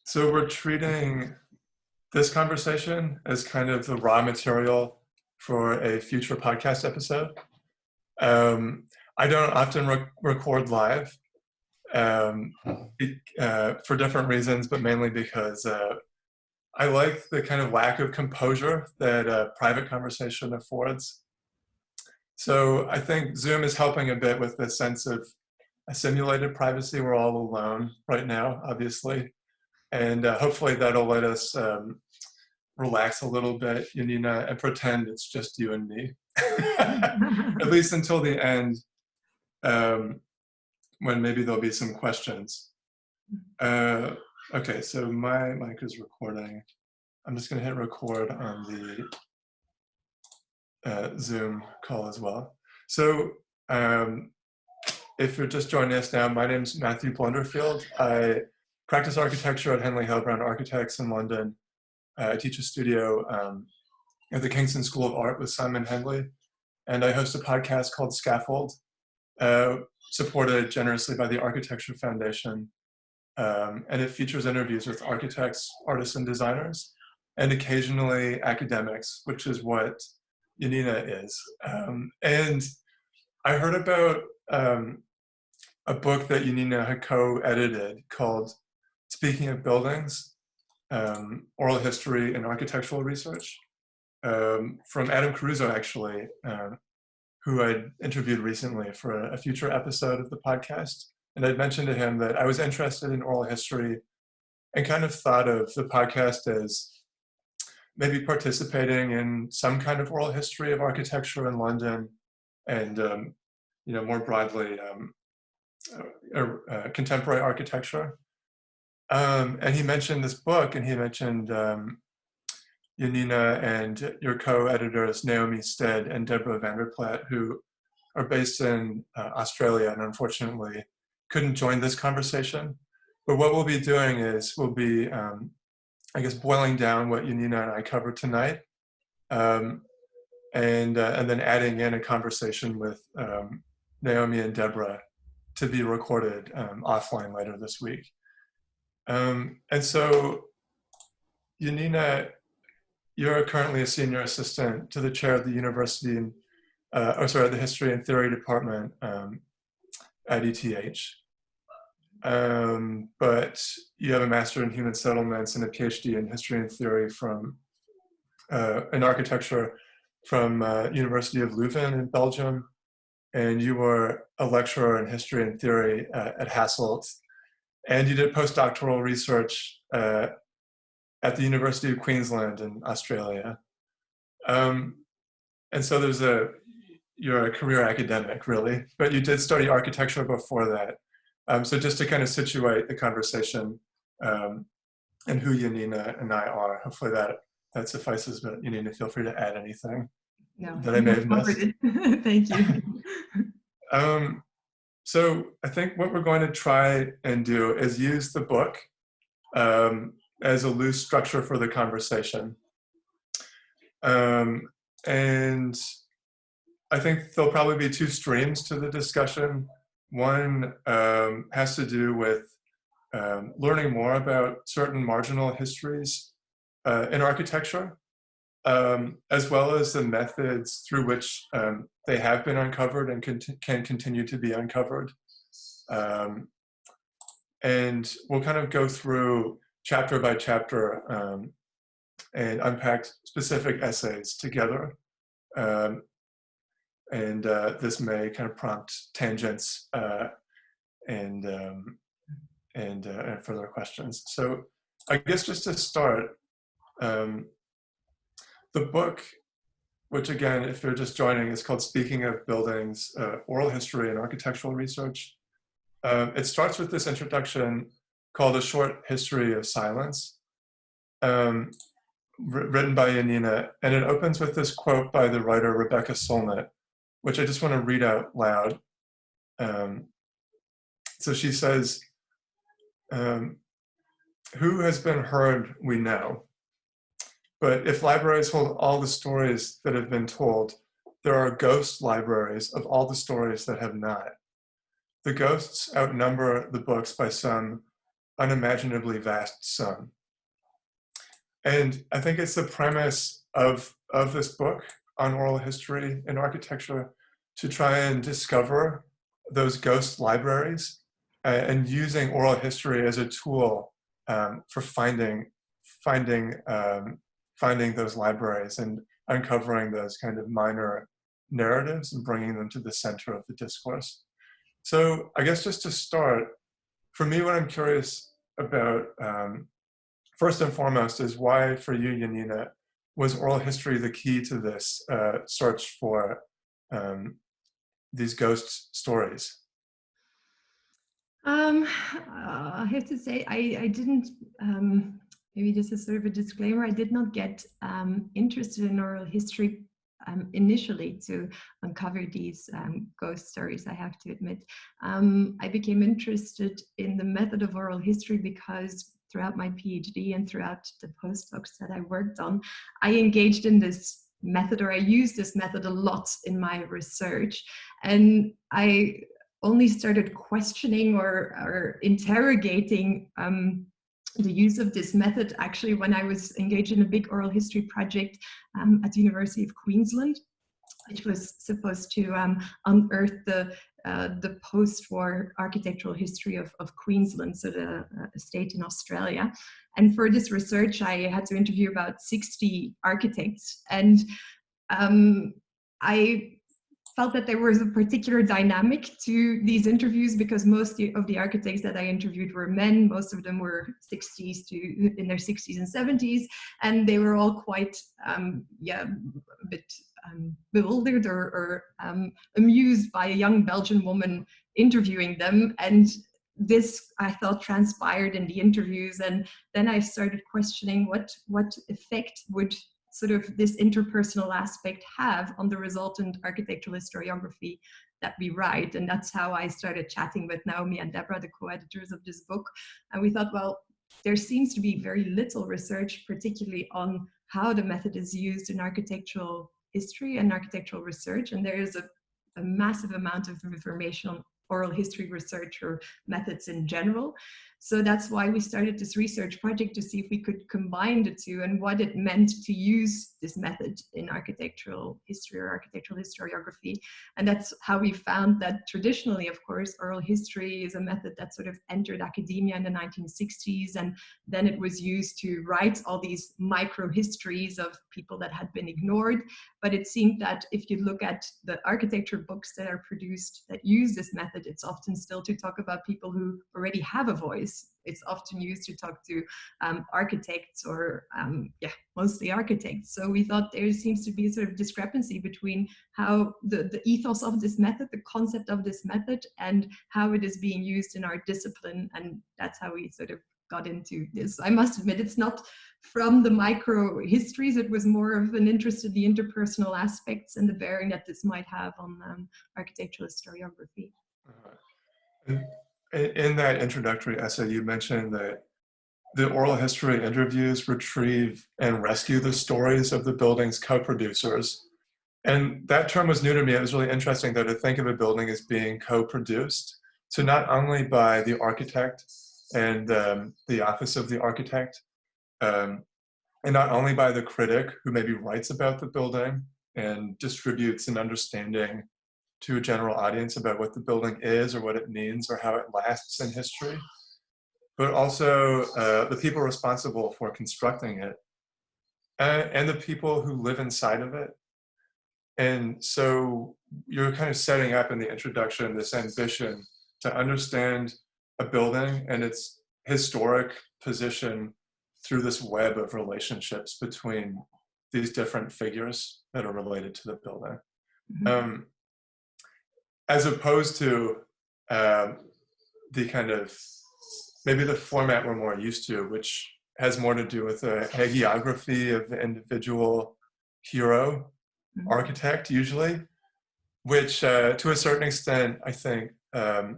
So we're treating this conversation as kind of the raw material for a future podcast episode. I don't often record live for different reasons, but mainly because I like the kind of lack of composure that private conversation affords. So I think Zoom is helping a bit with this sense of a simulated privacy. We're all alone right now, obviously. And hopefully that'll let us relax a little bit, Janina, and pretend it's just you and me. At least until the end, when maybe there'll be some questions. Okay, so my mic is recording. I'm just going to hit record on the Zoom call as well. So if you're just joining us now, my name's Matthew Blunderfield. I practice architecture at Henley Hill Brown Architects in London. I teach a studio at the Kingston School of Art with Simon Henley, and I host a podcast called Scaffold, supported generously by the Architecture Foundation. And it features interviews with architects, artists, and designers, and occasionally academics, which is what Janina is. And I heard about a book that Janina had co-edited called Speaking of Buildings, Oral History and Architectural Research, from Adam Caruso, actually, who I'd interviewed recently for a future episode of the podcast. And I'd mentioned to him that I was interested in oral history and kind of thought of the podcast as maybe participating in some kind of oral history of architecture in London and, more broadly, contemporary architecture. And he mentioned this book, and he mentioned Janina and your co-editors, Naomi Stead and Deborah Vanderplaat, who are based in Australia and unfortunately couldn't join this conversation. But what we'll be doing is we'll be, boiling down what Janina and I covered tonight, and then adding in a conversation with Naomi and Deborah to be recorded offline later this week. And so, Janina, you're currently a senior assistant to the chair of the university, the History and Theory Department at ETH. But you have a Master in Human Settlements and a PhD in History and Theory in Architecture from University of Leuven in Belgium. And you were a lecturer in History and Theory at Hasselt. And you did postdoctoral research at the University of Queensland in Australia. And so you're a career academic, really, but you did study architecture before that. So just to kind of situate the conversation and who Janina and I are, hopefully that suffices, but Janina, feel free to add anything that I may have missed. Thank you. So I think what we're going to try and do is use the book as a loose structure for the conversation. And I think there'll probably be two streams to the discussion. One has to do with learning more about certain marginal histories in architecture, as well as the methods through which they have been uncovered and can continue to be uncovered. And we'll kind of go through chapter by chapter and unpack specific essays together. And this may kind of prompt tangents and further questions. So I guess just to start, the book, which again, if you're just joining, is called Speaking of Buildings, Oral History and Architectural Research. It starts with this introduction called A Short History of Silence, written by Janina, and it opens with this quote by the writer Rebecca Solnit, which I just want to read out loud. So she says, who has been heard, we know. But if libraries hold all the stories that have been told, there are ghost libraries of all the stories that have not. The ghosts outnumber the books by some unimaginably vast sum. And I think it's the premise of this book on oral history and architecture to try and discover those ghost libraries and using oral history as a tool for finding those libraries and uncovering those kind of minor narratives and bringing them to the center of the discourse. So I guess just to start, for me, what I'm curious about, first and foremost, is why for you, Janina, was oral history the key to this search for these ghost stories? I have to say, I didn't, maybe this is sort of a disclaimer, I did not get interested in oral history initially to uncover these ghost stories, I have to admit. I became interested in the method of oral history because throughout my PhD and throughout the postdocs that I worked on, I engaged in this method, or I used this method a lot in my research. And I only started questioning or interrogating the use of this method actually when I was engaged in a big oral history project at the University of Queensland, which was supposed to unearth the post-war architectural history of Queensland, so the state in Australia. And for this research, I had to interview about 60 architects, and I felt that there was a particular dynamic to these interviews because most of the architects that I interviewed were men. Most of them were in their 60s and 70s, and they were all quite, a bit bewildered or amused by a young Belgian woman interviewing them. And this, I thought, transpired in the interviews. And then I started questioning what effect would sort of this interpersonal aspect have on the resultant architectural historiography that we write. And that's how I started chatting with Naomi and Deborah, the co-editors of this book. And we thought, well, there seems to be very little research, particularly on how the method is used in architectural history and architectural research. And there is a massive amount of information on oral history research or methods in general. So that's why we started this research project, to see if we could combine the two and what it meant to use this method in architectural history or architectural historiography. And that's how we found that traditionally, of course, oral history is a method that sort of entered academia in the 1960s, and then it was used to write all these micro histories of people that had been ignored. But it seemed that if you look at the architecture books that are produced that use this method, it's often still to talk about people who already have a voice. It's often used to talk to architects or, mostly architects. So we thought there seems to be a sort of discrepancy between how the ethos of this method, the concept of this method, and how it is being used in our discipline. And that's how we sort of got into this. I must admit, it's not from the micro histories. It was more of an interest in the interpersonal aspects and the bearing that this might have on architectural historiography. In that introductory essay, you mentioned that the oral history interviews retrieve and rescue the stories of the building's co-producers. And that term was new to me. It was really interesting, though, to think of a building as being co-produced. So not only by the architect and the office of the architect, and not only by the critic who maybe writes about the building and distributes an understanding to a general audience about what the building is or what it means or how it lasts in history, but also the people responsible for constructing it and the people who live inside of it. And so you're kind of setting up in the introduction this ambition to understand a building and its historic position through this web of relationships between these different figures that are related to the building. Mm-hmm. As opposed to the kind of, maybe the format we're more used to, which has more to do with a hagiography of the individual hero, mm-hmm. architect usually, which to a certain extent, I think the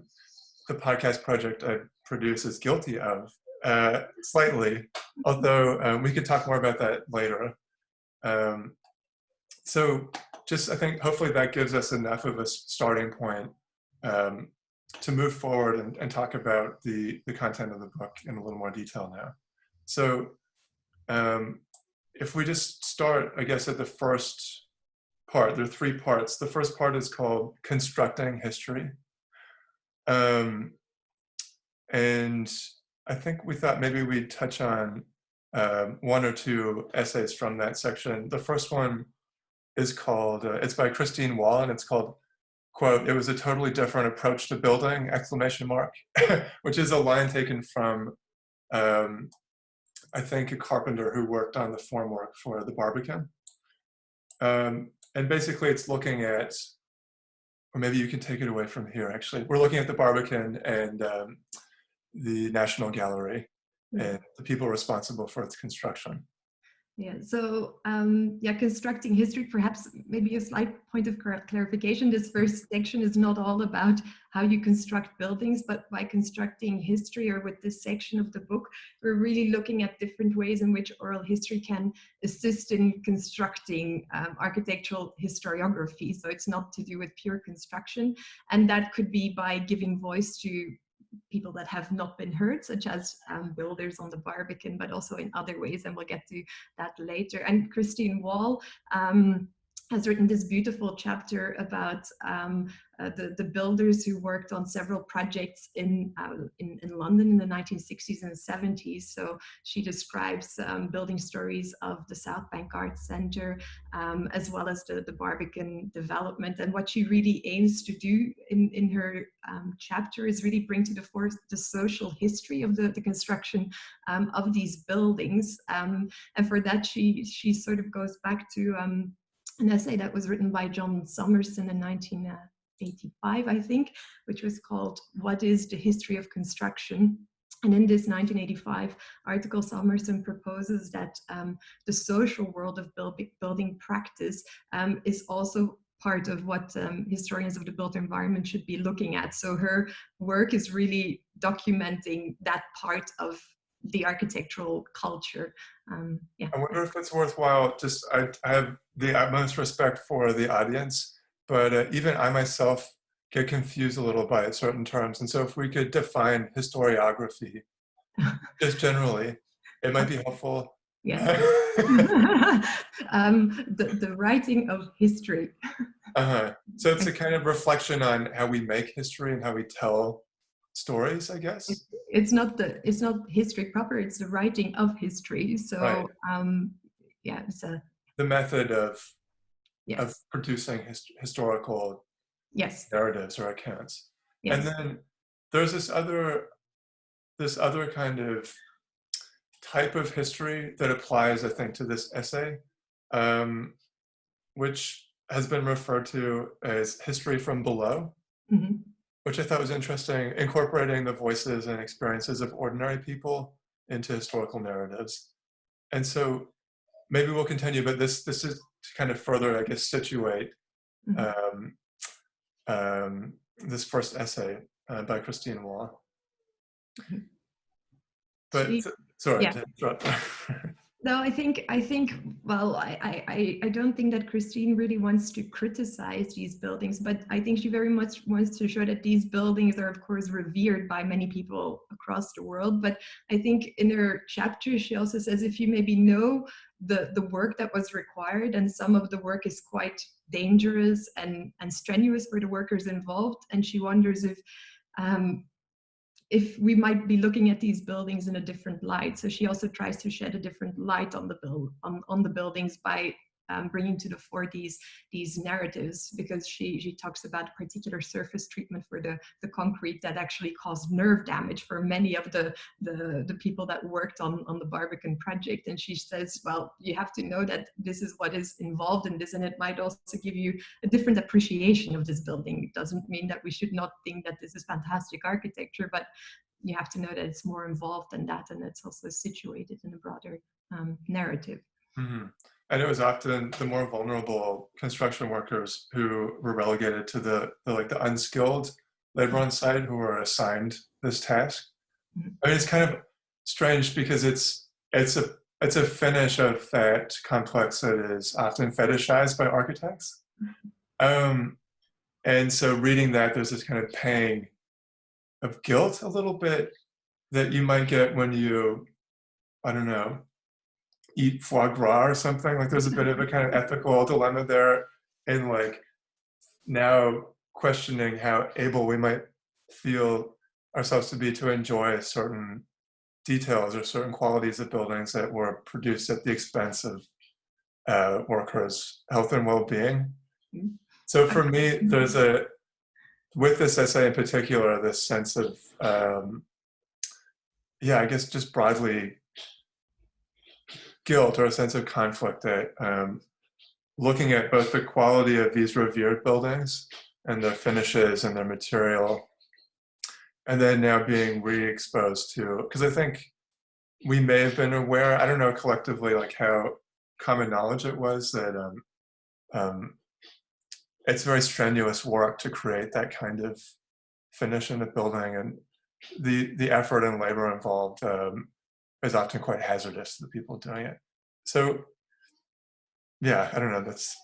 podcast project I produce is guilty of, slightly, although we could talk more about that later. So just, I think hopefully that gives us enough of a starting point move forward and talk about the content of the book in a little more detail now. So if we just start, I guess, at the first part, there are three parts. The first part is called Constructing History. And I think we thought maybe we'd touch on one or two essays from that section. The first one is called, it's by Christine Wall, and it's called, quote, "It was a totally different approach to building," exclamation mark, which is a line taken from, I think, a carpenter who worked on the formwork for the Barbican. And basically it's looking at, or maybe you can take it away from here, actually. We're looking at the Barbican and the National Gallery and the people responsible for its construction. Yeah, so yeah, constructing history, perhaps maybe a slight point of clarification. This first section is not all about how you construct buildings, but by constructing history, or with this section of the book, we're really looking at different ways in which oral history can assist in constructing architectural historiography. So it's not to do with pure construction, and that could be by giving voice to people that have not been heard, such as builders on the Barbican, but also in other ways, and we'll get to that later. And Christine Wall has written this beautiful chapter about the builders who worked on several projects in London in the 1960s and 70s. So she describes building stories of the South Bank Arts Centre, as well as the Barbican development. And what she really aims to do in her chapter is really bring to the fore the social history of the construction of these buildings. And for that, she sort of goes back to an essay that was written by John Summerson in 1985, I think, which was called "What is the History of Construction?" And in this 1985 article, Summerson proposes that the social world of building practice is also part of what historians of the built environment should be looking at. So her work is really documenting that part of the architectural culture. Yeah. I wonder if it's worthwhile, just, I have the utmost respect for the audience, but even I myself get confused a little by certain terms. And so if we could define historiography, just generally, it might be helpful. Yeah. The writing of history. So it's a kind of reflection on how we make history and how we tell stories, I guess. It's not history proper, it's the writing of history. So right. Yeah, it's the method of producing historical narratives or accounts. Yes. And then there's this other kind of type of history that applies, I think, to this essay, which has been referred to as history from below. Mm-hmm. Which I thought was interesting, incorporating the voices and experiences of ordinary people into historical narratives. And so maybe we'll continue, but this is to kind of further, I guess, situate this first essay by Christine Wall. But sorry to interrupt. No, I think, well, I don't think that Christine really wants to criticize these buildings, but I think she very much wants to show that these buildings are, of course, revered by many people across the world. But I think in her chapter, she also says, if you maybe know the work that was required, and some of the work is quite dangerous and strenuous for the workers involved, and she wonders if we might be looking at these buildings in a different light. So she also tries to shed a different light on the buildings by bringing to the fore these narratives, because she talks about particular surface treatment for the concrete that actually caused nerve damage for many of the people that worked on the Barbican project. And she says, well, you have to know that this is what is involved in this, and it might also give you a different appreciation of this building. It doesn't mean that we should not think that this is fantastic architecture, but you have to know that it's more involved than that, and it's also situated in a broader narrative. Mm-hmm. And it was often the more vulnerable construction workers who were relegated to the unskilled labor on site who were assigned this task. Mm-hmm. I mean, it's kind of strange because it's a finish of that complex that is often fetishized by architects. Mm-hmm. And so reading that, there's this kind of pang of guilt a little bit that you might get when you, I don't know, eat foie gras or something. Like there's a bit of a kind of ethical dilemma there in like now questioning how able we might feel ourselves to be to enjoy certain details or certain qualities of buildings that were produced at the expense of workers' health and well-being. So for me, there's with this essay in particular, this sense of, yeah, I guess just broadly guilt or a sense of conflict that looking at both the quality of these revered buildings and their finishes and their material, and then now being re-exposed to, because I think we may have been aware, I don't know collectively like how common knowledge it was that it's very strenuous work to create that kind of finish in the building, and the effort and labor involved is often quite hazardous to the people doing it. So yeah, I don't know, that's...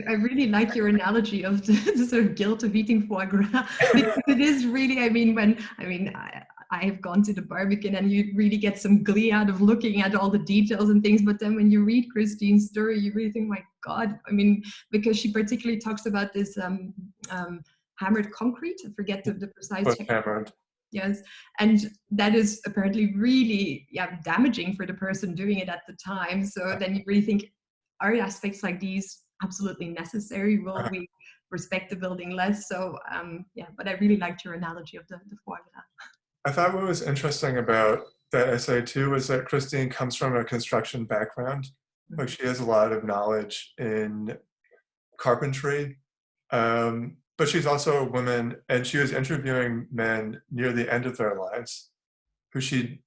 I really like your analogy of the sort of guilt of eating foie gras, because it is really, I have gone to the Barbican and you really get some glee out of looking at all the details and things, but then when you read Christine's story, you really think, my God, I mean, because she particularly talks about this hammered concrete, I forget the precise term. Hammered. Yes, and that is apparently really damaging for the person doing it at the time. So then you really think, are aspects like these absolutely necessary? Will we respect the building less? So yeah, but I really liked your analogy of the foie gras. I thought what was interesting about that essay too was that Christine comes from a construction background. Like she has a lot of knowledge in carpentry, but she's also a woman, and she was interviewing men near the end of their lives who she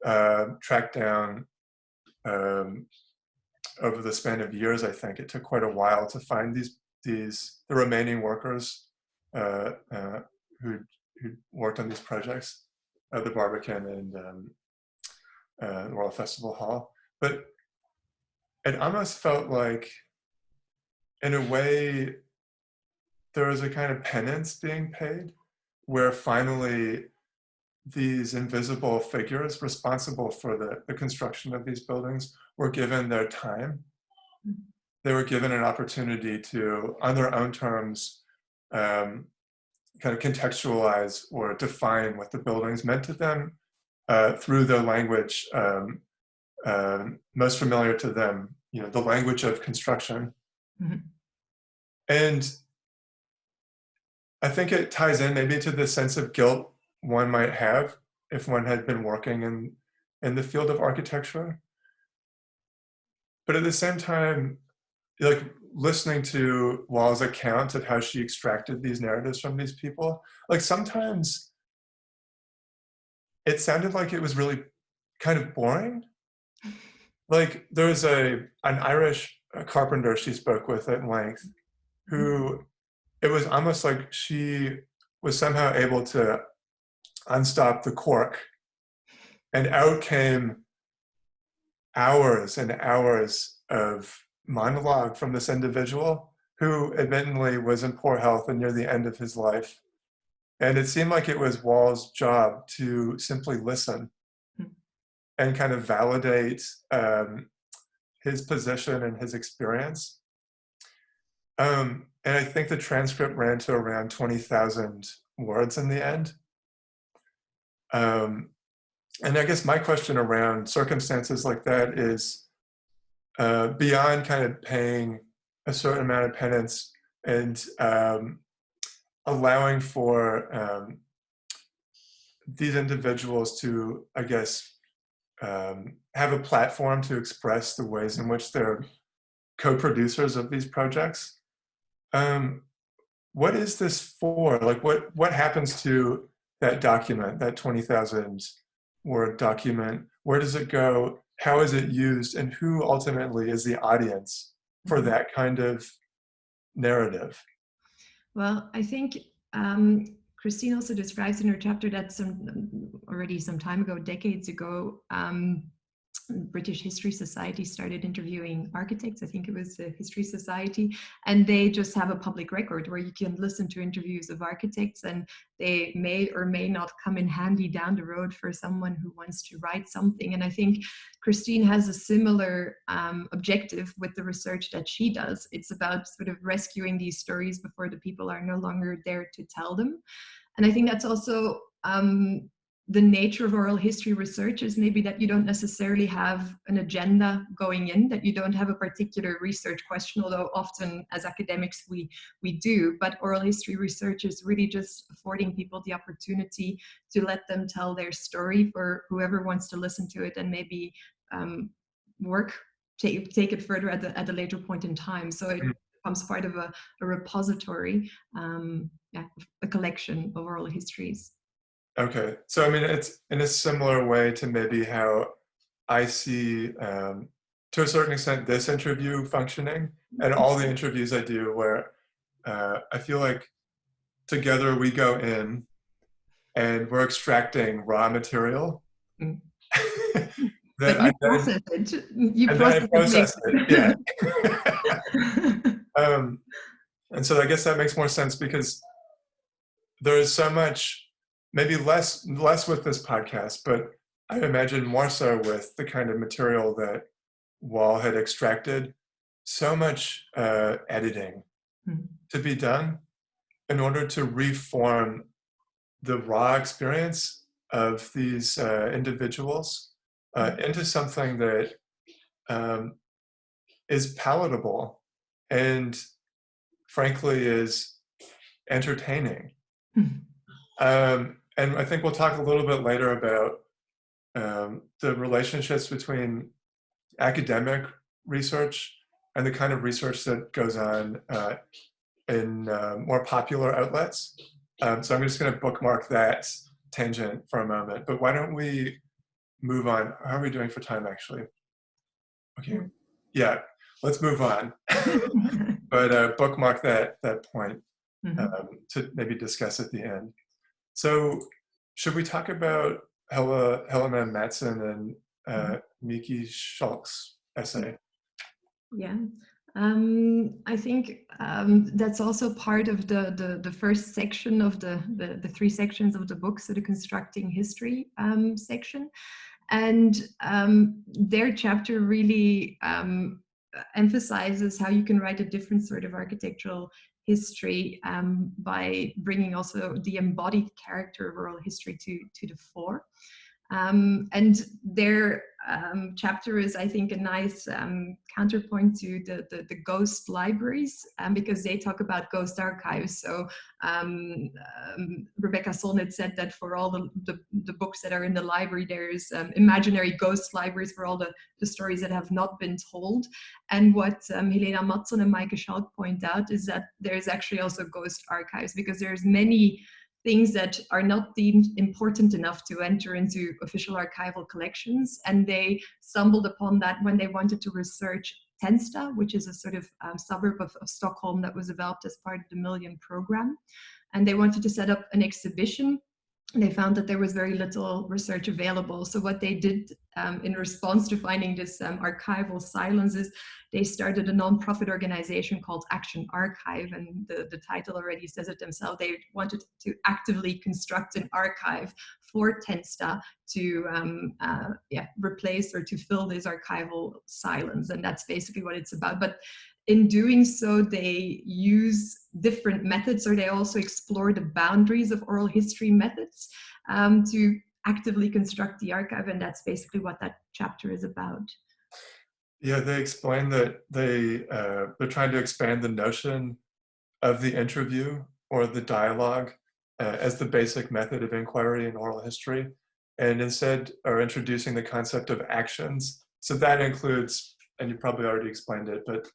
tracked down over the span of years. I think it took quite a while to find the remaining workers who worked on these projects at the Barbican and the Royal Festival Hall. But it almost felt like, in a way, there was a kind of penance being paid, where finally these invisible figures responsible for the construction of these buildings were given their time. They were given an opportunity to, on their own terms, kind of contextualize or define what the buildings meant to them through the language most familiar to them, you know, the language of construction. Mm-hmm. And I think it ties in maybe to the sense of guilt one might have if one had been working in the field of architecture. But at the same time, like listening to Wall's account of how she extracted these narratives from these people, like sometimes it sounded like it was really kind of boring. Like there was an Irish carpenter she spoke with at length who, it was almost like she was somehow able to unstop the cork, and out came hours and hours of monologue from this individual who admittedly was in poor health and near the end of his life. And it seemed like it was Wall's job to simply listen and kind of validate his position and his experience. And I think the transcript ran to around 20,000 words in the end. And I guess my question around circumstances like that is, beyond kind of paying a certain amount of penance and allowing for these individuals to, I guess, have a platform to express the ways in which they're co-producers of these projects. What is this for? Like, what happens to that document, that 20,000 word document? Where does it go? How is it used? And who ultimately is the audience for that kind of narrative? Well, I think Christine also describes in her chapter that already some time ago, decades ago, British History Society started interviewing architects. I think it was the History Society, and they just have a public record where you can listen to interviews of architects, and they may or may not come in handy down the road for someone who wants to write something. And I think Christine has a similar objective with the research that she does. It's about sort of rescuing these stories before the people are no longer there to tell them. And I think that's also the nature of oral history research is maybe that you don't necessarily have an agenda going in, that you don't have a particular research question, although often as academics we do, but oral history research is really just affording people the opportunity to let them tell their story for whoever wants to listen to it and maybe take it further at a later point in time. So it becomes part of a repository, a collection of oral histories. Okay, so I mean, it's in a similar way to maybe how I see, to a certain extent, this interview functioning, and all the interviews I do where I feel like together we go in and we're extracting raw material. But you process it. You process it, yeah. And so I guess that makes more sense because there is so much, maybe less with this podcast, but I imagine more so with the kind of material that Wall had extracted, so much editing to be done in order to reform the raw experience of these individuals into something that is palatable and frankly is entertaining. And I think we'll talk a little bit later about the relationships between academic research and the kind of research that goes on in more popular outlets. So I'm just going to bookmark that tangent for a moment. But why don't we move on? How are we doing for time, actually? Okay. Yeah, let's move on. But bookmark that point to maybe discuss at the end. So should we talk about Helena Mattsson and Miki Schalk's essay? Yeah, I think that's also part of the first section of the three sections of the book, so the constructing history section. And their chapter really emphasizes how you can write a different sort of architectural history by bringing also the embodied character of oral history to the fore. And their chapter is, I think, a nice counterpoint to the ghost libraries, because they talk about ghost archives. So Rebecca Solnit said that for all the books that are in the library, there's imaginary ghost libraries for all the stories that have not been told. And what Helena Mattsson and Maaike Schalk point out is that there's actually also ghost archives, because there's many things that are not deemed important enough to enter into official archival collections. And they stumbled upon that when they wanted to research Tensta, which is a sort of suburb of Stockholm that was developed as part of the Million program. And they wanted to set up an exhibition. And they found that there was very little research available. So what they did in response to finding this archival silence is they started a non-profit organization called Action Archive, and the title already says it themselves. They wanted to actively construct an archive for Tensta to replace or to fill this archival silence, and that's basically what it's about. But in doing so, they use different methods, or they also explore the boundaries of oral history methods to actively construct the archive, and that's basically what that chapter is about. Yeah, they explain that they're trying to expand the notion of the interview or the dialogue as the basic method of inquiry in oral history, and instead are introducing the concept of actions. So that includes, and you probably already explained it, but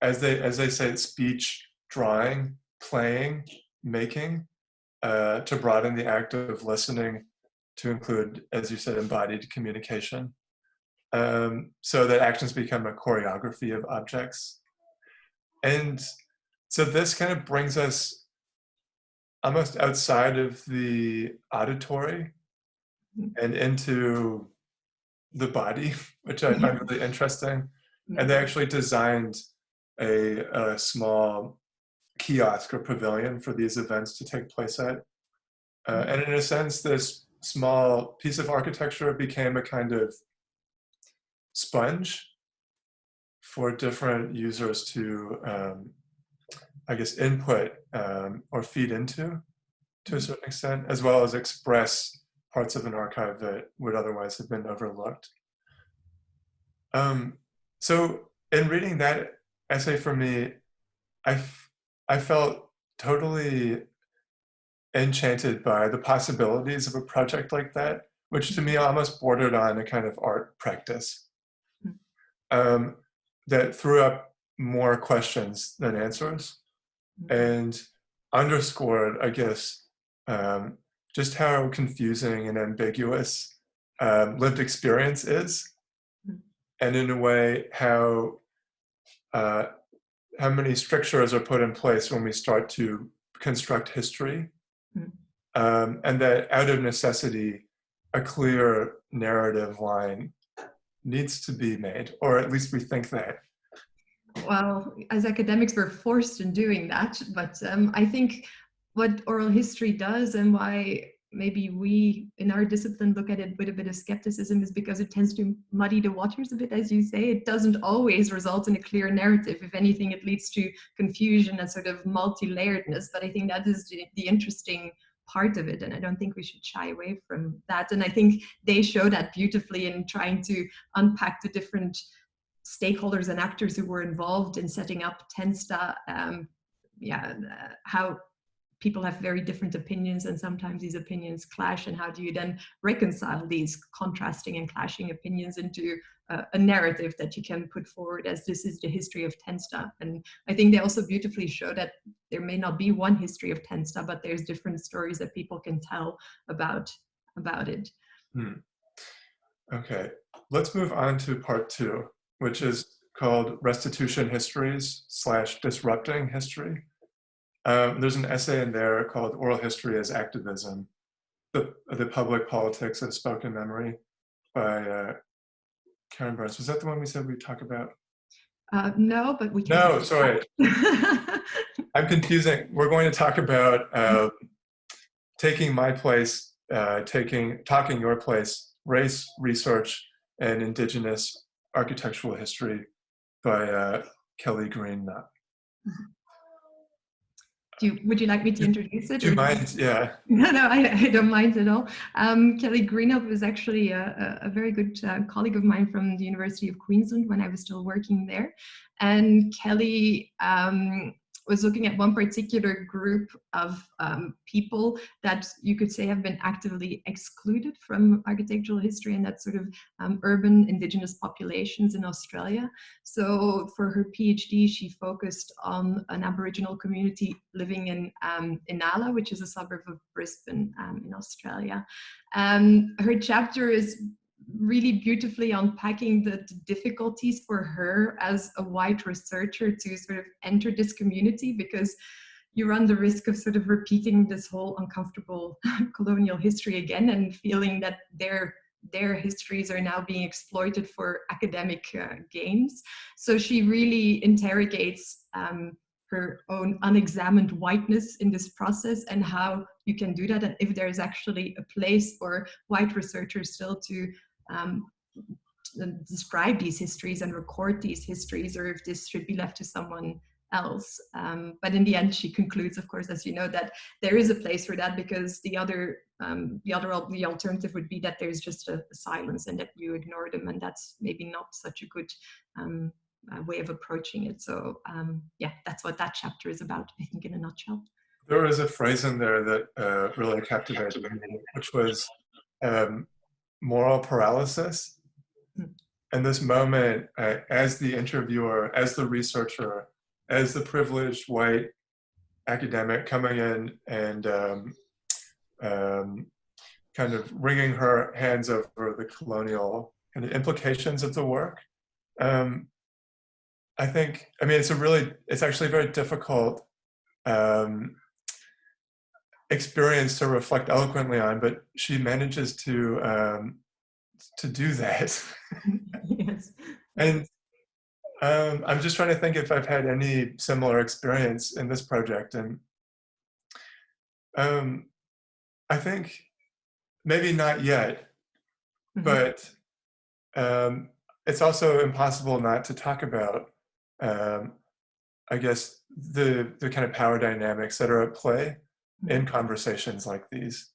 as they say, speech, drawing, playing, making, to broaden the act of listening to include, as you said, embodied communication. So that actions become a choreography of objects. And so this kind of brings us almost outside of the auditory and into the body, which I find really interesting. And they actually designed a small kiosk or pavilion for these events to take place at. And in a sense, this small piece of architecture became a kind of sponge for different users to, I guess, input or feed into to a certain extent, as well as express parts of an archive that would otherwise have been overlooked. So in reading that essay for me, I felt totally enchanted by the possibilities of a project like that, which to me almost bordered on a kind of art practice that threw up more questions than answers and underscored, I guess, just how confusing and ambiguous lived experience is, and in a way how many strictures are put in place when we start to construct history, and that out of necessity, a clear narrative line needs to be made, or at least we think that. Well, as academics, we're forced in doing that, but I think what oral history does and why maybe we in our discipline look at it with a bit of skepticism is because it tends to muddy the waters a bit, as you say. It doesn't always result in a clear narrative. If anything, it leads to confusion and sort of multi-layeredness, but I think that is the interesting part of it, and I don't think we should shy away from that. And I think they show that beautifully in trying to unpack the different stakeholders and actors who were involved in setting up Tensta, how people have very different opinions and sometimes these opinions clash, and how do you then reconcile these contrasting and clashing opinions into a narrative that you can put forward as this is the history of Tensta. And I think they also beautifully show that there may not be one history of Tensta, but there's different stories that people can tell about it. Okay, let's move on to part 2, which is called Restitution Histories / Disrupting History. There's an essay in there called Oral History as Activism, the Public Politics of Spoken Memory by Karen Burns. Was that the one we said we'd talk about? No, but we can. No, sorry. I'm confusing. We're going to talk about taking my place, talking your place, race research and indigenous architectural history by Kelly Green. Would you like me to introduce it? Do you mind? Yeah. No, I don't mind at all. Kelly Greenup was actually a very good colleague of mine from the University of Queensland when I was still working there. And Kelly was looking at one particular group of people that you could say have been actively excluded from architectural history, and that's sort of urban indigenous populations in Australia. So for her PhD, she focused on an Aboriginal community living in Inala, which is a suburb of Brisbane in Australia. Her chapter is really beautifully unpacking the difficulties for her as a white researcher to sort of enter this community, because you run the risk of sort of repeating this whole uncomfortable colonial history again and feeling that their histories are now being exploited for academic gains. So she really interrogates her own unexamined whiteness in this process and how you can do that, and if there is actually a place for white researchers still to describe these histories and record these histories, or if this should be left to someone else. But in the end, she concludes, of course, as you know, that there is a place for that, because the alternative would be that there's just a silence and that you ignore them, and that's maybe not such a good way of approaching it. So yeah, that's what that chapter is about, I think, in a nutshell. There was a phrase in there that really captivated me, which was moral paralysis. And this moment, as the interviewer, as the researcher, as the privileged white academic coming in and kind of wringing her hands over the colonial kind of implications of the work. I think, I mean, it's actually a very difficult experience to reflect eloquently on, but she manages to to do that. Yes. And I'm just trying to think if I've had any similar experience in this project. And I think maybe not yet, but it's also impossible not to talk about, I guess, the kind of power dynamics that are at play in conversations like these.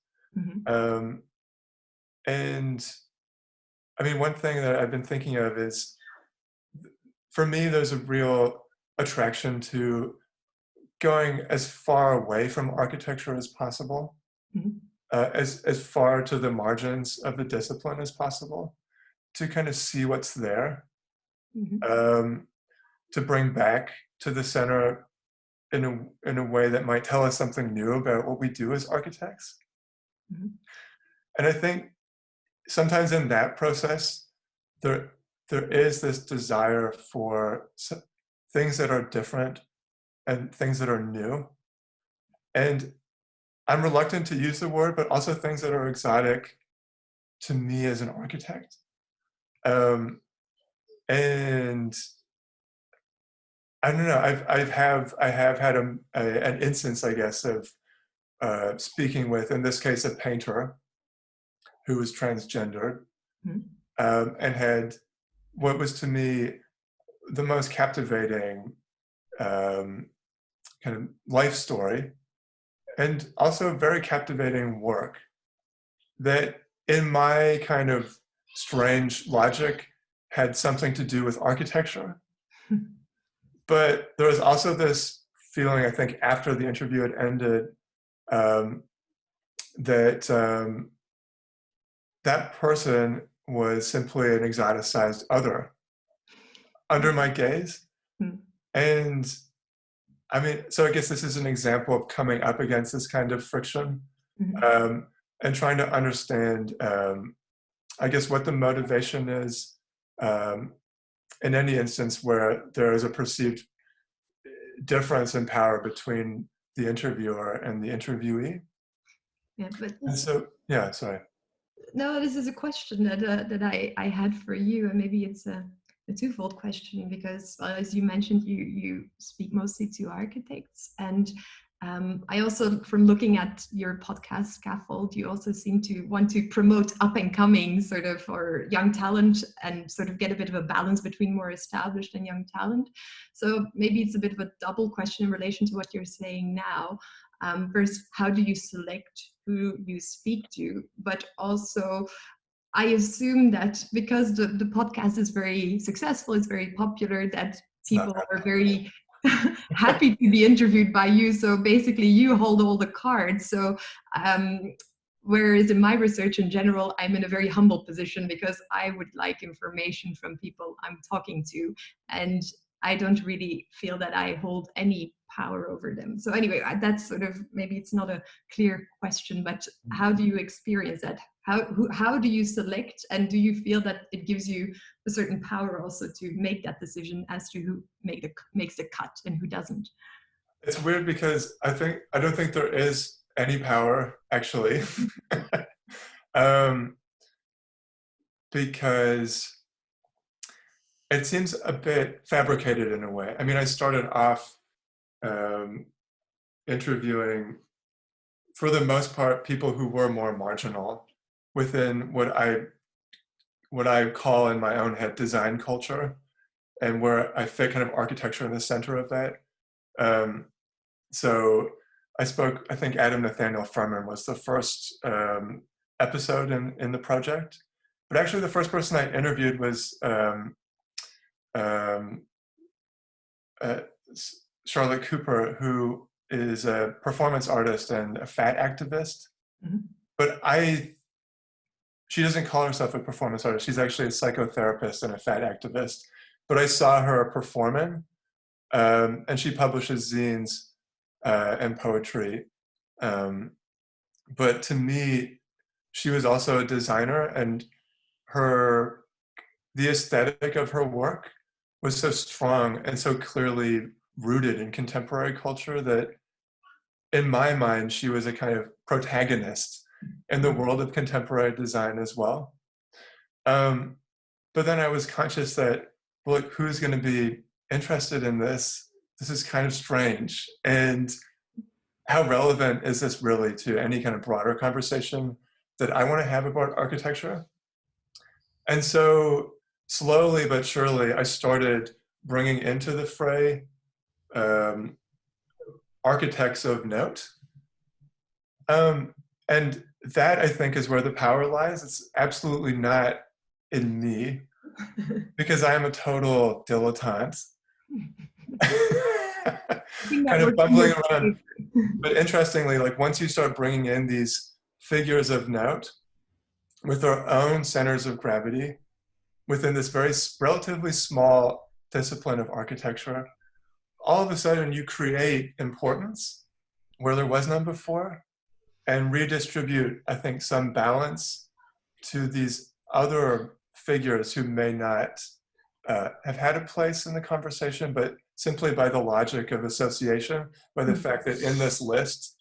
And I mean, one thing that I've been thinking of is, for me, there's a real attraction to going as far away from architecture as possible, as far to the margins of the discipline as possible, to kind of see what's there, to bring back to the center in a way that might tell us something new about what we do as architects. And I think sometimes in that process, there is this desire for things that are different and things that are new. And I'm reluctant to use the word, but also things that are exotic to me as an architect. And I don't know, I have had an instance, I guess, of speaking with, in this case, a painter who was transgendered, and had what was to me the most captivating kind of life story, and also very captivating work that, in my kind of strange logic, had something to do with architecture. But there was also this feeling, I think, after the interview had ended, that that person was simply an exoticized other under my gaze. And I mean, so I guess this is an example of coming up against this kind of friction, and trying to understand, I guess, what the motivation is in any instance where there is a perceived difference in power between the interviewer and the interviewee. Yeah, but And so, yeah, sorry. no, this is a question that I had for you, and maybe it's a twofold question, because as you mentioned, you speak mostly to architects, and I also, from looking at your podcast Scaffold, you also seem to want to promote up and coming sort of, or young talent, and sort of get a bit of a balance between more established and young talent. So maybe it's a bit of a double question in relation to what you're saying now. First, how do you select who you speak to? But also, I assume that because the podcast is very successful, it's very popular, that people are very happy to be interviewed by you. So basically, you hold all the cards. So whereas in my research in general, I'm in a very humble position, because I would like information from people I'm talking to, and I don't really feel that I hold any power over them. So anyway, that's sort of, maybe it's not a clear question, but how do you experience that? How do you select, and do you feel that it gives you a certain power also to make that decision as to who makes the cut and who doesn't? It's weird, because I don't think there is any power, actually. Because it seems a bit fabricated in a way. I mean, I started off interviewing, for the most part, people who were more marginal within what I call in my own head design culture, and where I fit kind of architecture in the center of that. So I think Adam Nathaniel Furman was the first episode in the project. But actually, the first person I interviewed was Charlotte Cooper, who is a performance artist and a fat activist. But she doesn't call herself a performance artist. She's actually a psychotherapist and a fat activist. But I saw her performing, and she publishes zines and poetry. But to me, she was also a designer, and the aesthetic of her work was so strong and so clearly rooted in contemporary culture that, in my mind, she was a kind of protagonist in the world of contemporary design as well. But then I was conscious that, well, like, who's going to be interested in this? This is kind of strange. And how relevant is this really to any kind of broader conversation that I want to have about architecture? And so slowly but surely, I started bringing into the fray architects of note. And that, I think, is where the power lies. It's absolutely not in me, because I am a total dilettante. Kind of bumbling around. But interestingly, like, once you start bringing in these figures of note with their own centers of gravity within this very relatively small discipline of architecture, all of a sudden you create importance where there was none before, and redistribute, I think, some balance to these other figures who may not have had a place in the conversation, but simply by the logic of association, by the fact that in this list,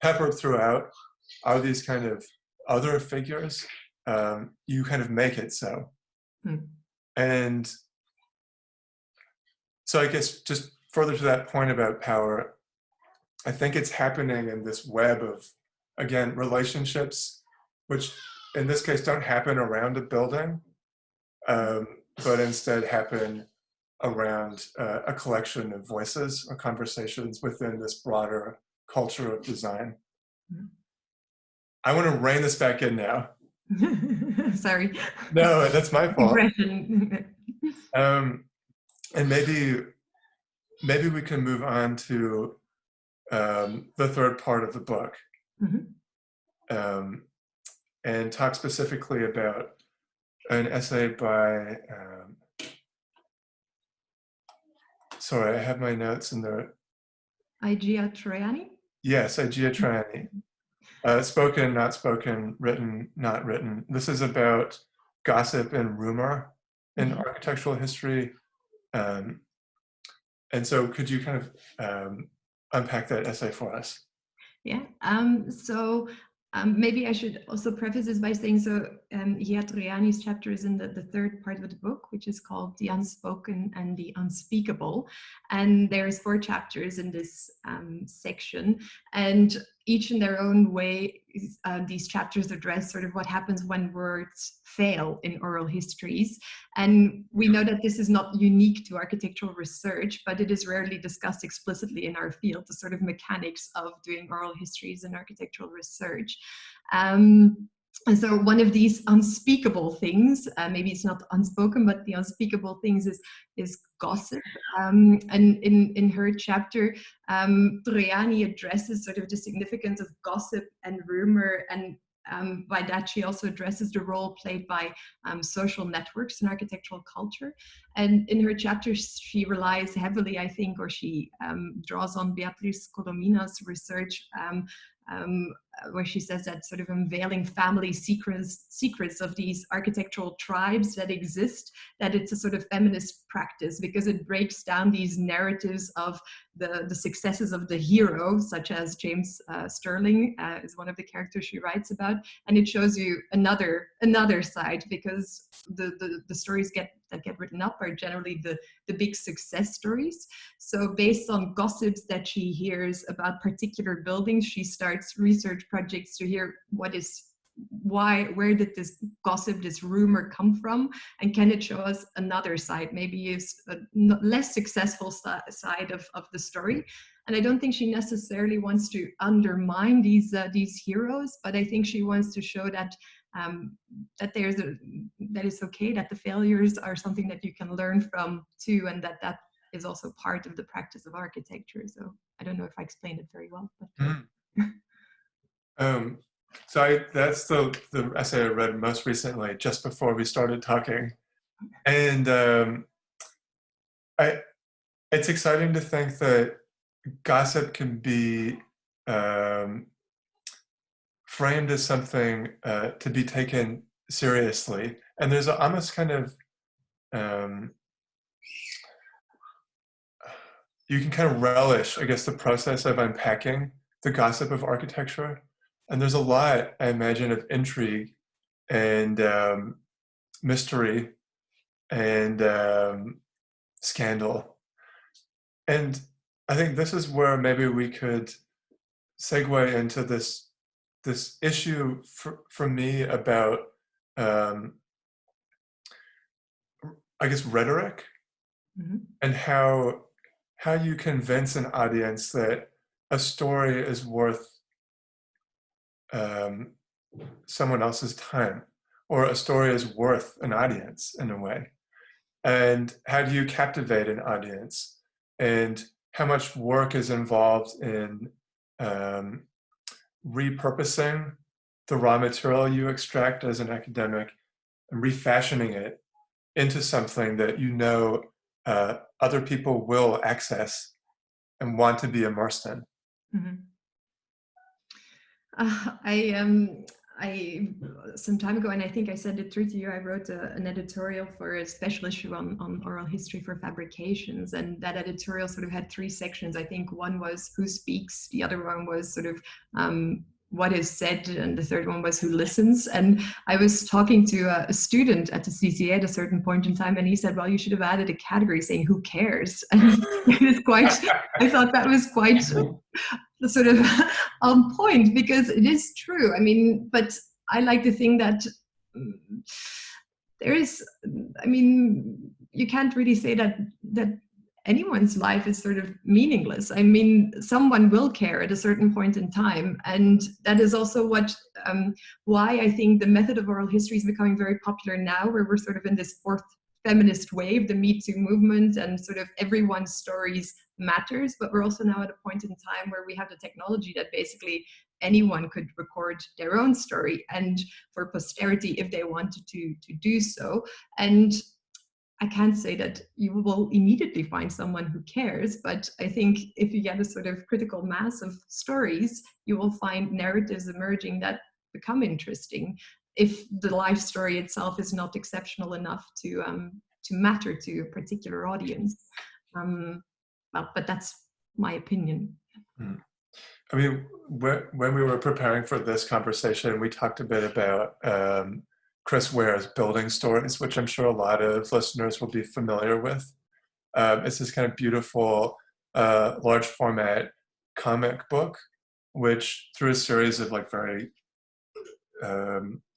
peppered throughout, are these kind of other figures, you kind of make it so. And so I guess just further to that point about power, I think it's happening in this web of, again, relationships, which in this case don't happen around a building, but instead happen around a collection of voices or conversations within this broader culture of design. I want to rein this back in now. Sorry. No, that's my fault. And maybe we can move on to the third part of the book, and talk specifically about an essay by, sorry, I have my notes in there. Igea Troiani? Yes, Igea Troiani. Spoken, not spoken, written, not written. This is about gossip and rumor in architectural history. And so could you kind of unpack that essay for us? Yeah, maybe I should also preface this by saying, Igea Troiani's chapter is in the third part of the book, which is called The Unspoken and the Unspeakable. And there's 4 chapters in this section, and each in their own way, these chapters address sort of what happens when words fail in oral histories. And we know that this is not unique to architectural research, but it is rarely discussed explicitly in our field, the sort of mechanics of doing oral histories in architectural research. And so one of these unspeakable things, maybe it's not unspoken, but the unspeakable things is gossip. And in her chapter, Troiani addresses sort of the significance of gossip and rumor, and by that she also addresses the role played by social networks in architectural culture. And in her chapter, she relies heavily, I think, or she draws on Beatriz Colomina's research, where she says that sort of unveiling family secrets of these architectural tribes that exist, that it's a sort of feminist practice, because it breaks down these narratives of the successes of the hero, such as James Sterling is one of the characters she writes about, and it shows you another side, because the stories that get written up are generally the big success stories. So based on gossips that she hears about particular buildings, she starts research projects to hear where did this gossip, this rumor come from, and can it show us another side, maybe it's a less successful side of the story. And I don't think she necessarily wants to undermine these heroes, but I think she wants to show that that it's okay, that the failures are something that you can learn from too, and that is also part of the practice of architecture. So I don't know if I explained it very well, but so that's the essay I read most recently, just before we started talking, and it's exciting to think that gossip can be framed as something to be taken seriously, and there's almost kind of you can kind of relish, I guess, the process of unpacking the gossip of architecture. And there's a lot, I imagine, of intrigue and mystery and scandal. And I think this is where maybe we could segue into this issue for me about I guess rhetoric, and how you convince an audience that a story is worth someone else's time, or a story is worth an audience in a way. And how do you captivate an audience? And how much work is involved in repurposing the raw material you extract as an academic and refashioning it into something that you know other people will access and want to be immersed in? I some time ago, and I think I sent it through to you, I wrote an editorial for a special issue on oral history for fabrications, and that editorial sort of had three sections. I think one was who speaks, the other one was sort of what is said, and the third one was who listens. And I was talking to a student at the CCA at a certain point in time, and he said, well, you should have added a category saying who cares. And it was quite, I thought that was quite sort of on point, because it is true. I mean, but I like to think that there is, I mean, you can't really say that anyone's life is sort of meaningless. I mean, someone will care at a certain point in time, and that is also what why I think the method of oral history is becoming very popular now, where we're sort of in this fourth feminist wave, the Me Too movement, and sort of everyone's stories matters. But we're also now at a point in time where we have the technology that basically anyone could record their own story, and for posterity if they wanted to do so. And I can't say that you will immediately find someone who cares, but I think if you get a sort of critical mass of stories, you will find narratives emerging that become interesting, if the life story itself is not exceptional enough to matter to a particular audience. Well, but that's my opinion. I mean, when we were preparing for this conversation, we talked a bit about Chris Ware's Building Stories, which I'm sure a lot of listeners will be familiar with. It's this kind of beautiful, large format comic book, which through a series of like very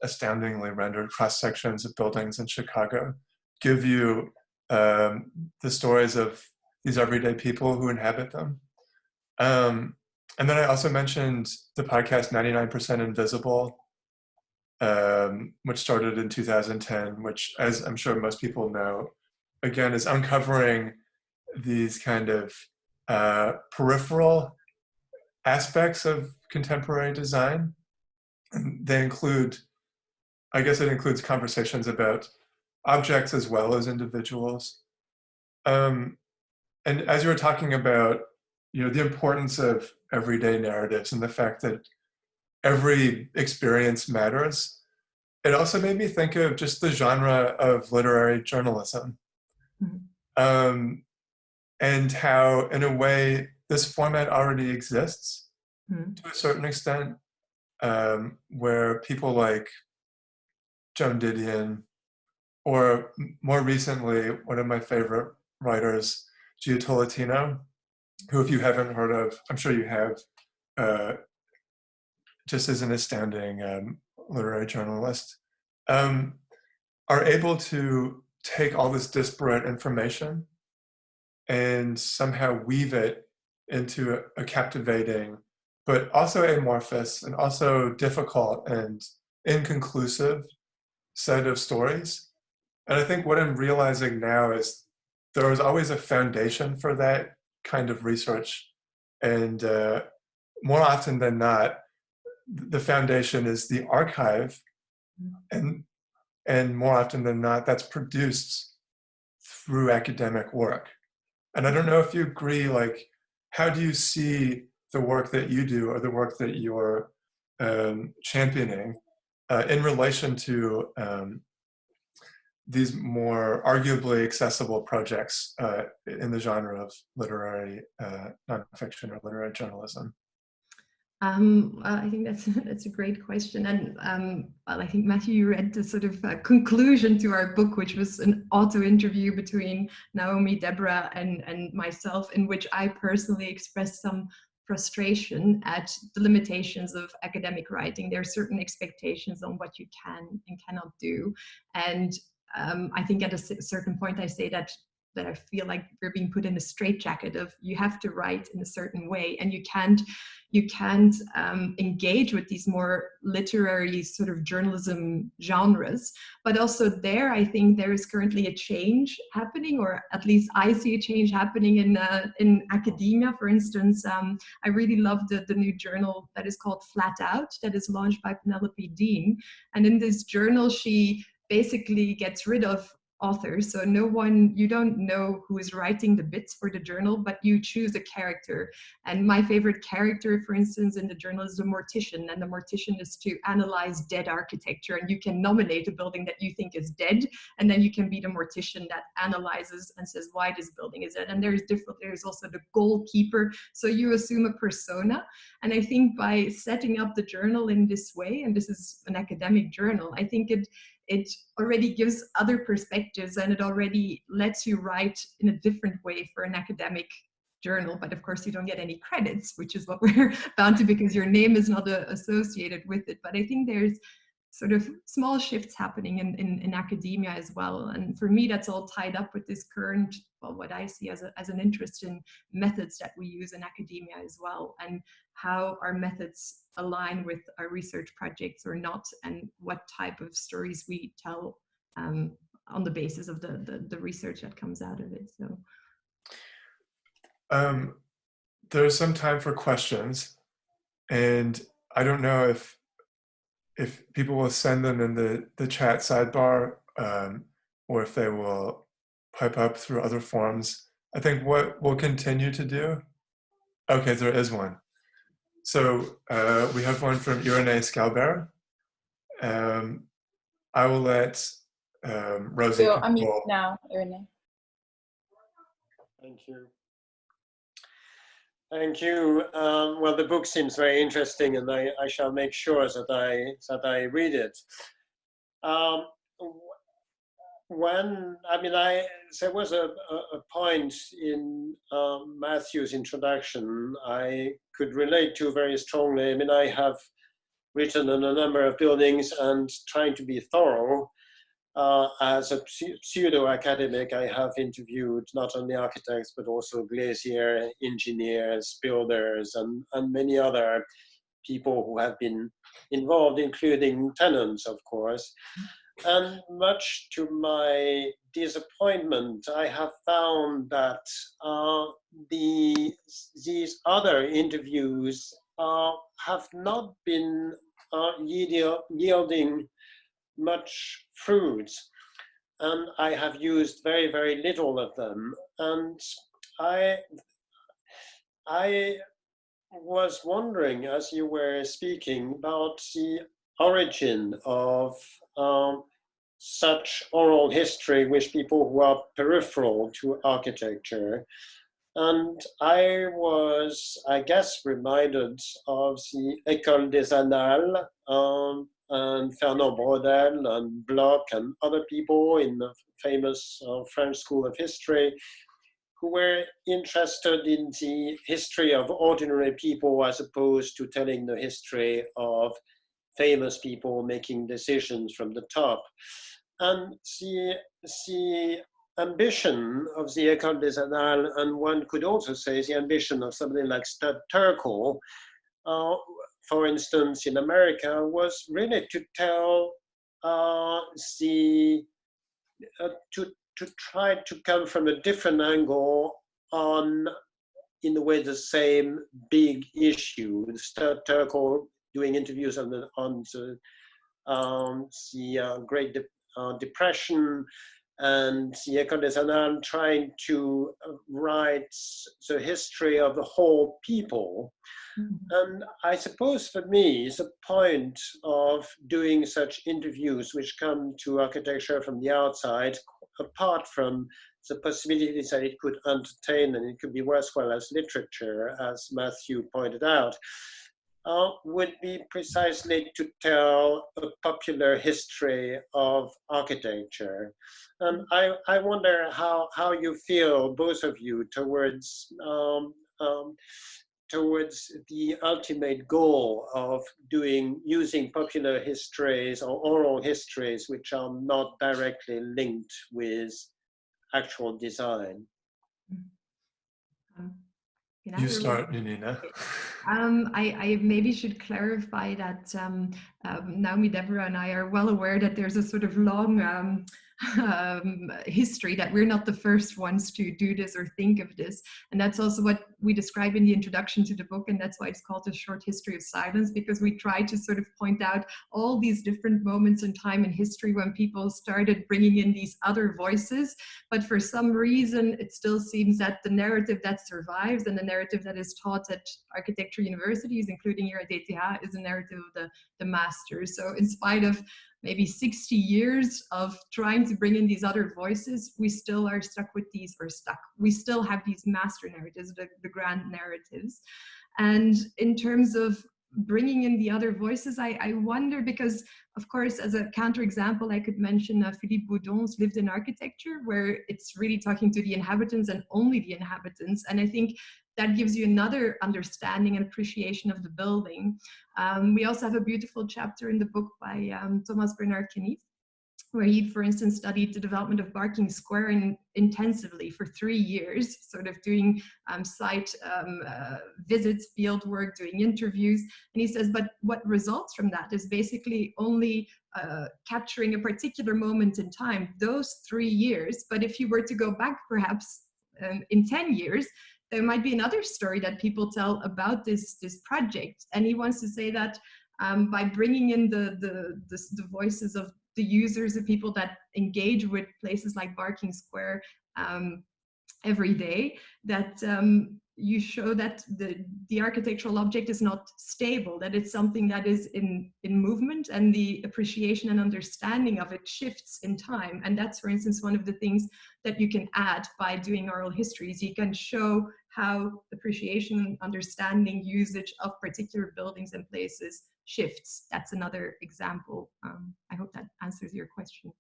astoundingly rendered cross sections of buildings in Chicago, give you the stories of these everyday people who inhabit them. And then I also mentioned the podcast 99% Invisible, which started in 2010, which, as I'm sure most people know, again, is uncovering these kind of peripheral aspects of contemporary design. And they include, I guess it includes conversations about objects as well as individuals. And as you were talking about, you know, the importance of everyday narratives and the fact that every experience matters, it also made me think of just the genre of literary journalism. And how, in a way, this format already exists to a certain extent, where people like Joan Didion, or more recently, one of my favorite writers, Gia Tolentino, who, if you haven't heard of, I'm sure you have, just as an astounding literary journalist, are able to take all this disparate information and somehow weave it into a captivating, but also amorphous and also difficult and inconclusive set of stories. And I think what I'm realizing now is there was always a foundation for that kind of research. And more often than not, the foundation is the archive, and more often than not, that's produced through academic work. And I don't know if you agree, like, how do you see the work that you do or the work that you're championing in relation to these more arguably accessible projects in the genre of literary nonfiction or literary journalism? I think that's a great question, and well, I think Matthew, you read the sort of conclusion to our book, which was an auto interview between Naomi, Deborah, and myself, in which I personally expressed some frustration at the limitations of academic writing. There are certain expectations on what you can and cannot do, and I think at a certain point I say that I feel like we're being put in a straitjacket of you have to write in a certain way, and you can't engage with these more literary sort of journalism genres. But also there, I think there is currently a change happening, or at least I see a change happening in academia. For instance, I really love the new journal that is called Flat Out, that is launched by Penelope Dean. And in this journal, she basically gets rid of authors, so you don't know who is writing the bits for the journal, but you choose a character. And my favorite character, for instance, in the journal is the mortician, and the mortician is to analyze dead architecture, and you can nominate a building that you think is dead, and then you can be the mortician that analyzes and says why this building is dead. And there's also the goalkeeper, so you assume a persona. And I think by setting up the journal in this way, and this is an academic journal, I think it already gives other perspectives, and it already lets you write in a different way for an academic journal. But of course you don't get any credits, which is what we're bound to, because your name is not associated with it. But I think there's sort of small shifts happening in academia as well. And for me, that's all tied up with this current, well, what I see as an interest in methods that we use in academia as well, and how our methods align with our research projects or not, and what type of stories we tell on the basis of the research that comes out of it. So there's some time for questions, and I don't know if people will send them in the chat sidebar, or if they will pipe up through other forms. I think what we'll continue to do, okay, there is one. So we have one from Irene Scalbert. I will let Rosie. So I'm mute now, Irene. Thank you. Thank you. Well, the book seems very interesting, and I shall make sure that I read it. There was a point in Matthew's introduction I could relate to very strongly. I mean, I have written on a number of buildings, and trying to be thorough, as a pseudo-academic, I have interviewed not only architects, but also glazier engineers, builders, and many other people who have been involved, including tenants, of course. And much to my disappointment, I have found that these other interviews have not been yielding much fruit, and I have used very, very little of them. And I was wondering, as you were speaking, about the origin of such oral history with people who are peripheral to architecture. And I was, I guess, reminded of the École des Annales, and Fernand Braudel and Bloch and other people in the famous French School of History, who were interested in the history of ordinary people as opposed to telling the history of famous people making decisions from the top. And the ambition of the École des Annales, and one could also say the ambition of somebody like Stud Terkel, for instance, in America, was really to tell to try to come from a different angle on, in a way, the same big issue. Stud Terkel doing interviews on the Great Depression, and the École des Annales trying to write the history of the whole people. Mm-hmm. And I suppose for me, the point of doing such interviews which come to architecture from the outside, apart from the possibilities that it could entertain and it could be worthwhile as literature, as Matthew pointed out, would be precisely to tell a popular history of architecture. And I wonder how you feel, both of you, towards the ultimate goal of using popular histories or oral histories which are not directly linked with actual design. You start, Janina. I maybe should clarify that Naomi, Deborah, and I are well aware that there's a sort of long history, that we're not the first ones to do this or think of this. And that's also what we describe in the introduction to the book, and that's why it's called A Short History of Silence, because we try to sort of point out all these different moments in time in history when people started bringing in these other voices. But for some reason, it still seems that the narrative that survives and the narrative that is taught at architecture universities, including here at ETH, is a narrative of the masters. So in spite of maybe 60 years of trying to bring in these other voices, we still are stuck with these, we still have these master narratives, the grand narratives. And in terms of bringing in the other voices, I wonder, because of course, as a counterexample, I could mention Philippe Boudon's Lived in Architecture, where it's really talking to the inhabitants and only the inhabitants. And I think that gives you another understanding and appreciation of the building. We also have a beautiful chapter in the book by Thomas Bernard Knief, where he, for instance, studied the development of Barking Square intensively for 3 years, sort of doing site visits, field work, doing interviews. And he says, but what results from that is basically only capturing a particular moment in time, those 3 years. But if you were to go back perhaps in 10 years, there might be another story that people tell about this project. And he wants to say that by bringing in the voices of the users, the people that engage with places like Barking Square every day, that you show that the architectural object is not stable, that it's something that is in movement, and the appreciation and understanding of it shifts in time. And that's, for instance, one of the things that you can add by doing oral histories. You can show how appreciation, understanding, usage of particular buildings and places shifts. That's another example. I hope that answers your question.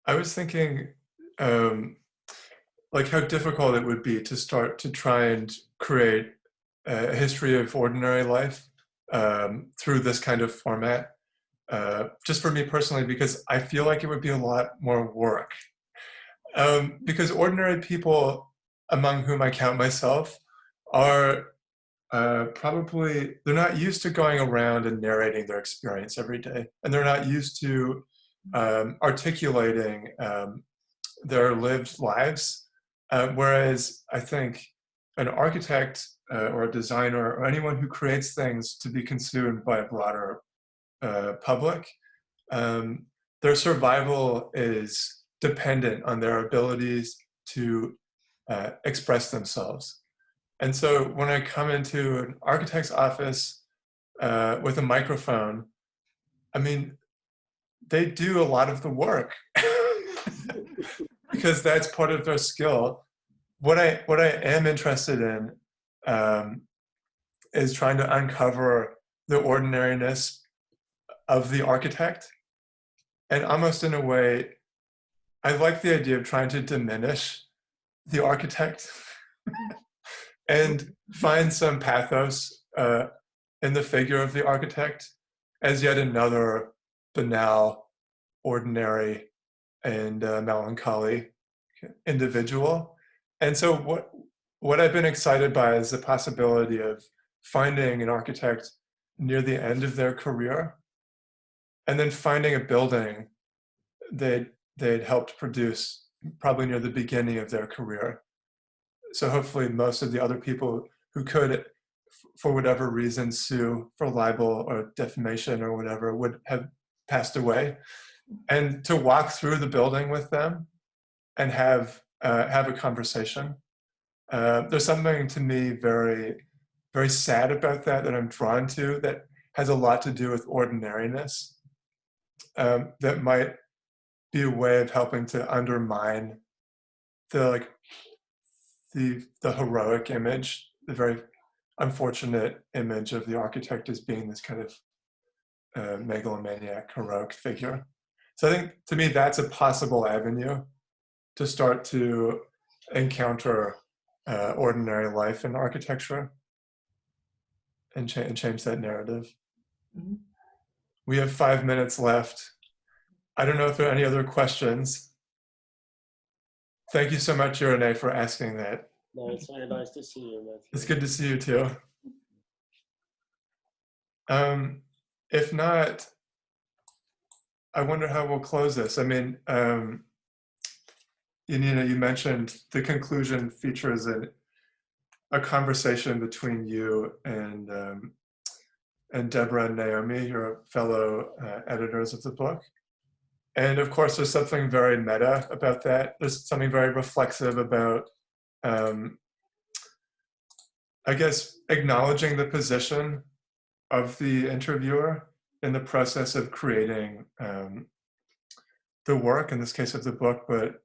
I was thinking like how difficult it would be to start to try and create a history of ordinary life through this kind of format. Just for me personally, because I feel like it would be a lot more work. Because ordinary people, among whom I count myself, are probably, they're not used to going around and narrating their experience every day. And they're not used to articulating their lived lives. Whereas I think an architect or a designer or anyone who creates things to be consumed by a broader public, their survival is dependent on their abilities to express themselves. And so when I come into an architect's office with a microphone, I mean, they do a lot of the work because that's part of their skill. What I am interested in is trying to uncover the ordinariness of the architect. And almost in a way, I like the idea of trying to diminish the architect and find some pathos in the figure of the architect as yet another banal, ordinary, and melancholy individual. And so what I've been excited by is the possibility of finding an architect near the end of their career and then finding a building that they'd helped produce probably near the beginning of their career. So hopefully most of the other people who could, for whatever reason, sue for libel or defamation or whatever would have passed away. And to walk through the building with them and have a conversation. There's something to me very, very sad about that I'm drawn to, that has a lot to do with ordinariness, that might be a way of helping to undermine the heroic image, the very unfortunate image of the architect as being this kind of megalomaniac, heroic figure. So I think, to me, that's a possible avenue to start to encounter ordinary life in architecture and change that narrative. Mm-hmm. We have 5 minutes left. I don't know if there are any other questions. Thank you so much, Renee, for asking that. No, it's very nice to see you, Matthew. It's good to see you too. If not, I wonder how we'll close this. I mean, Janina, you mentioned the conclusion features a conversation between you and Deborah and Naomi, your fellow editors of the book. And of course, there's something very meta about that. There's something very reflexive about, I guess, acknowledging the position of the interviewer in the process of creating the work, in this case of the book, but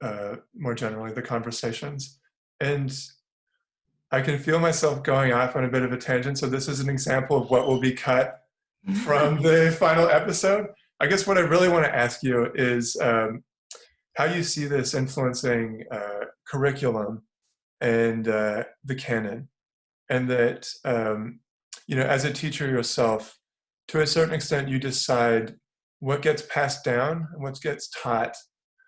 more generally the conversations. And I can feel myself going off on a bit of a tangent, so this is an example of what will be cut from the final episode. I guess what I really want to ask you is how you see this influencing curriculum and the canon, and that, you know, as a teacher yourself, to a certain extent, you decide what gets passed down and what gets taught.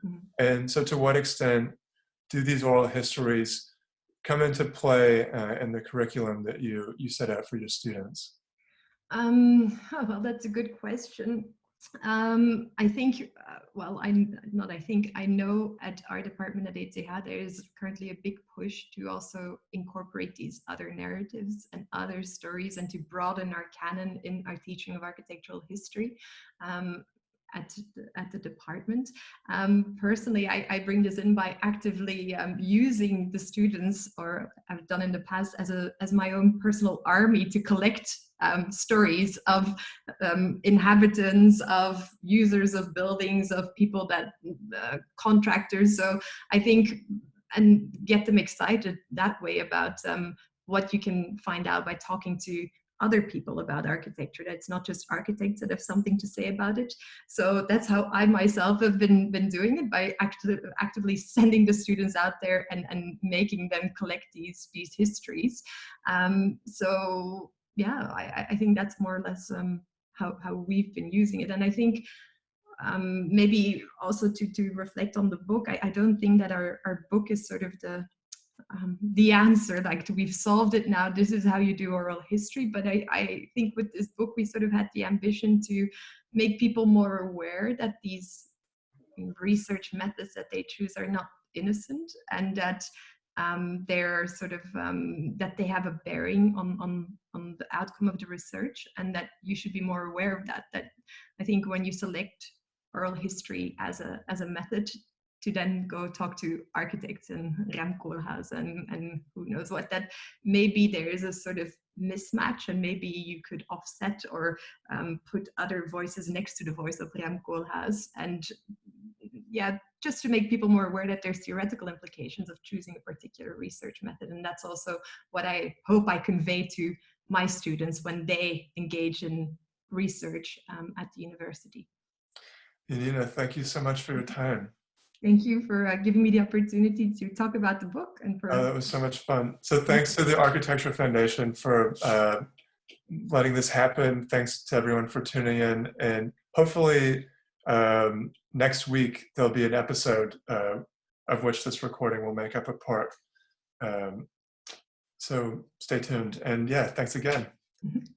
Mm-hmm. And so to what extent do these oral histories come into play in the curriculum that you set out for your students? Well, that's a good question. I think, I know at our department at ETH, there is currently a big push to also incorporate these other narratives and other stories and to broaden our canon in our teaching of architectural history. At the department. Personally, I bring this in by actively using the students, or I've done in the past, as my own personal army to collect stories of inhabitants, of users of buildings, of people that contractors. So I think, and get them excited that way about what you can find out by talking to other people about architecture. That's not just architects that have something to say about it. So that's how I myself have been doing it, by actively sending the students out there and making them collect these histories. So yeah, I think that's more or less how we've been using it. And I think maybe also to reflect on the book, I don't think that our book is sort of the answer, like we've solved it now, this is how you do oral history. But I think with this book, we sort of had the ambition to make people more aware that these research methods that they choose are not innocent, and that they're sort of, that they have a bearing on the outcome of the research, and that you should be more aware of that. That I think when you select oral history as a method, to then go talk to architects and Koolhaas and who knows what, that maybe there is a sort of mismatch, and maybe you could offset or put other voices next to the voice of Rem Koolhaas, and yeah, just to make people more aware that there's theoretical implications of choosing a particular research method. And that's also what I hope I convey to my students when they engage in research at the university. Janina, thank you so much for your time. Thank you for giving me the opportunity to talk about the book. And for that was so much fun. So thanks to the Architecture Foundation for letting this happen. Thanks to everyone for tuning in. And hopefully next week, there'll be an episode of which this recording will make up a part. So stay tuned. And yeah, thanks again.